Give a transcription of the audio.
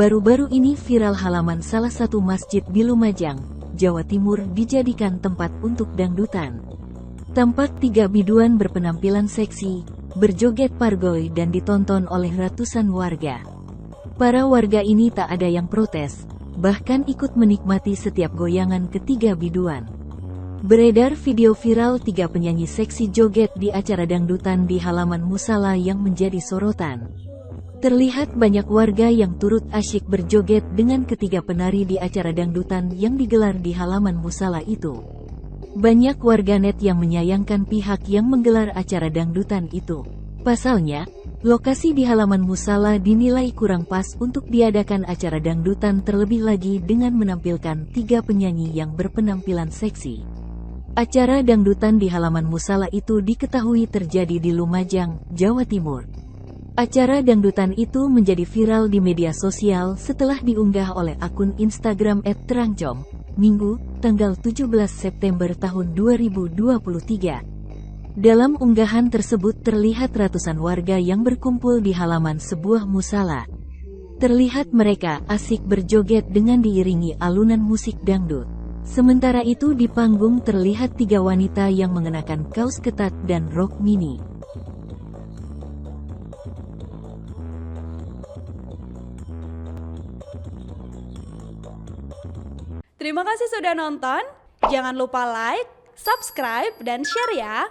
Baru-baru ini viral halaman salah satu masjid di Lumajang, Jawa Timur dijadikan tempat untuk dangdutan. Tampak 3 biduan berpenampilan seksi, berjoget pargoy dan ditonton oleh ratusan warga. Para warga ini tak ada yang protes, bahkan ikut menikmati setiap goyangan ketiga biduan. Beredar video viral 3 penyanyi seksi joget di acara dangdutan di halaman musala yang menjadi sorotan. Terlihat banyak warga yang turut asyik berjoget dengan ketiga penari di acara dangdutan yang digelar di halaman musala itu. Banyak warganet yang menyayangkan pihak yang menggelar acara dangdutan itu. Pasalnya, lokasi di halaman musala dinilai kurang pas untuk diadakan acara dangdutan, terlebih lagi dengan menampilkan 3 penyanyi yang berpenampilan seksi. Acara dangdutan di halaman musala itu diketahui terjadi di Lumajang, Jawa Timur. Acara dangdutan itu menjadi viral di media sosial setelah diunggah oleh akun Instagram @terangcom, Minggu, tanggal 17 September tahun 2023. Dalam unggahan tersebut terlihat ratusan warga yang berkumpul di halaman sebuah musala. Terlihat mereka asik berjoget dengan diiringi alunan musik dangdut. Sementara itu di panggung terlihat 3 wanita yang mengenakan kaos ketat dan rok mini. Terima kasih sudah nonton. Jangan lupa like, subscribe, dan share ya.